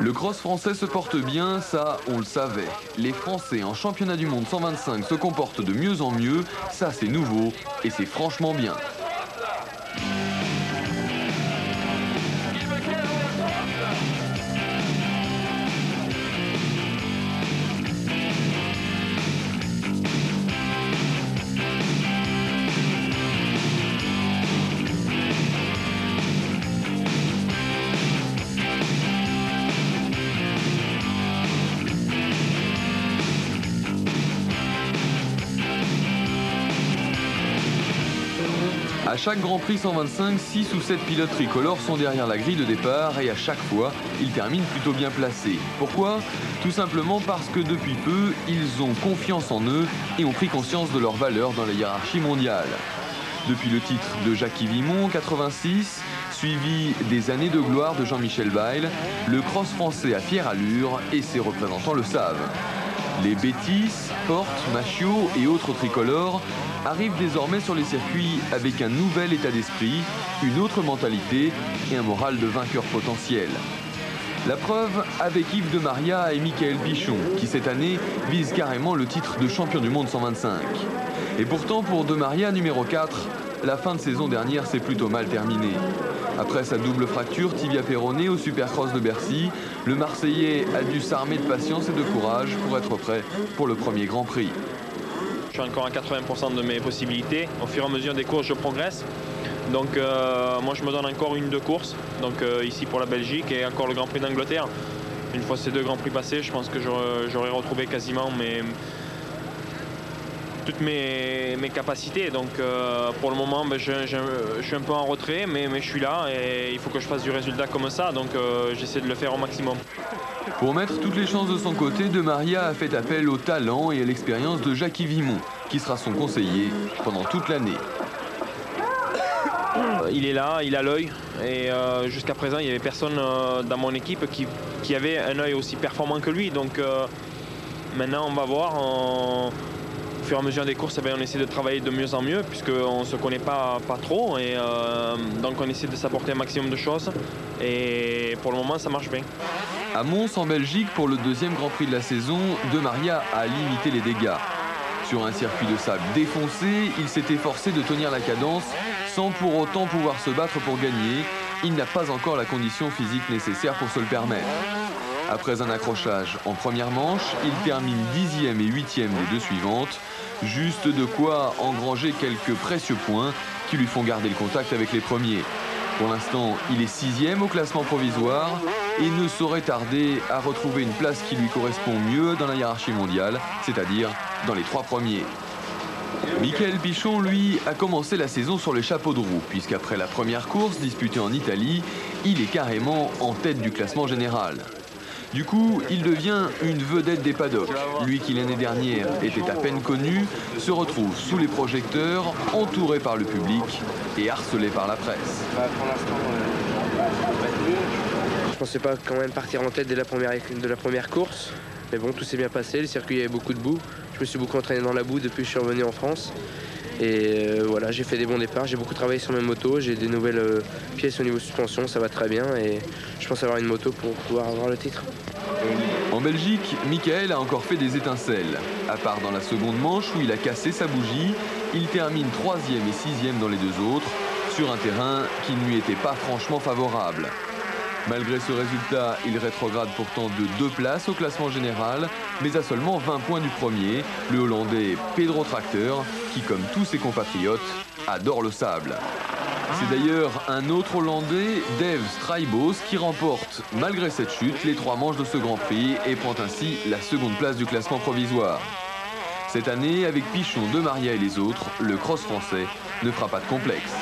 Le cross français se porte bien, ça on le savait. Les Français en championnat du monde 125 se comportent de mieux en mieux, ça c'est nouveau et c'est franchement bien. À chaque Grand Prix 125, 6 ou 7 pilotes tricolores sont derrière la grille de départ et à chaque fois, ils terminent plutôt bien placés. Pourquoi? Tout simplement parce que depuis peu, ils ont confiance en eux et ont pris conscience de leur valeur dans la hiérarchie mondiale. Depuis le titre de Jackie Vimon en 86, suivi des années de gloire de Jean-Michel Bayle, le cross français a fière allure et ses représentants le savent. Les Bétis, Porte, Machiot et autres tricolores arrivent désormais sur les circuits avec un nouvel état d'esprit, une autre mentalité et un moral de vainqueur potentiel. La preuve avec Yves de Maria et Michael Pichon, qui cette année visent carrément le titre de champion du monde 125. Et pourtant pour de Maria numéro 4, la fin de saison dernière s'est plutôt mal terminée. Après sa double fracture tibia-péronée au Supercross de Bercy, le Marseillais a dû s'armer de patience et de courage pour être prêt pour le premier Grand Prix. Je suis encore à 80% de mes possibilités. Au fur et à mesure des courses, je progresse. Donc moi, je me donne encore 1-2 courses. Donc ici pour la Belgique et encore le Grand Prix d'Angleterre. Une fois ces 2 Grands Prix passés, je pense que j'aurai retrouvé quasiment toutes mes capacités. Donc pour le moment, je suis un peu en retrait, mais je suis là et il faut que je fasse du résultat comme ça. Donc j'essaie de le faire au maximum. Pour mettre toutes les chances de son côté, De Maria a fait appel au talent et à l'expérience de Jackie Vimon, qui sera son conseiller pendant toute l'année. Il est là, il a l'œil et jusqu'à présent il n'y avait personne dans mon équipe qui avait un œil aussi performant que lui. Donc maintenant on va voir. Au fur et à mesure des courses, on essaie de travailler de mieux en mieux puisqu'on ne se connaît pas trop et donc on essaie de s'apporter un maximum de choses et pour le moment ça marche bien. À Mons en Belgique, pour le 2e Grand Prix de la saison, De Maria a limité les dégâts. Sur un circuit de sable défoncé, il s'est efforcé de tenir la cadence sans pour autant pouvoir se battre pour gagner. Il n'a pas encore la condition physique nécessaire pour se le permettre. Après un accrochage en première manche, il termine 10e et 8e des 2 suivantes. Juste de quoi engranger quelques précieux points qui lui font garder le contact avec les premiers. Pour l'instant, il est 6e au classement provisoire et ne saurait tarder à retrouver une place qui lui correspond mieux dans la hiérarchie mondiale, c'est-à-dire dans les 3 premiers. Michael Pichon, lui, a commencé la saison sur les chapeaux de roue, puisqu'après la première course disputée en Italie, il est carrément en tête du classement général. Du coup, il devient une vedette des paddocks. Lui qui l'année dernière était à peine connu, se retrouve sous les projecteurs, entouré par le public et harcelé par la presse. Je pensais pas quand même partir en tête dès la première course. Mais bon, tout s'est bien passé, le circuit il y avait beaucoup de boue. Je me suis beaucoup entraîné dans la boue depuis que je suis revenu en France. Et voilà, j'ai fait des bons départs, j'ai beaucoup travaillé sur mes motos, j'ai des nouvelles pièces au niveau suspension, ça va très bien et je pense avoir une moto pour pouvoir avoir le titre. En Belgique, Michael a encore fait des étincelles. À part dans la seconde manche où il a cassé sa bougie, il termine 3e et 6e dans les 2 autres, sur un terrain qui ne lui était pas franchement favorable. Malgré ce résultat, il rétrograde pourtant de 2 places au classement général, mais à seulement 20 points du premier, le Hollandais Pedro Tracteur, qui comme tous ses compatriotes, adore le sable. C'est d'ailleurs un autre Hollandais, Dave Strijbos, qui remporte, malgré cette chute, les 3 manches de ce Grand Prix et prend ainsi la 2e place du classement provisoire. Cette année, avec Pichon, De Maria et les autres, le cross français ne fera pas de complexe.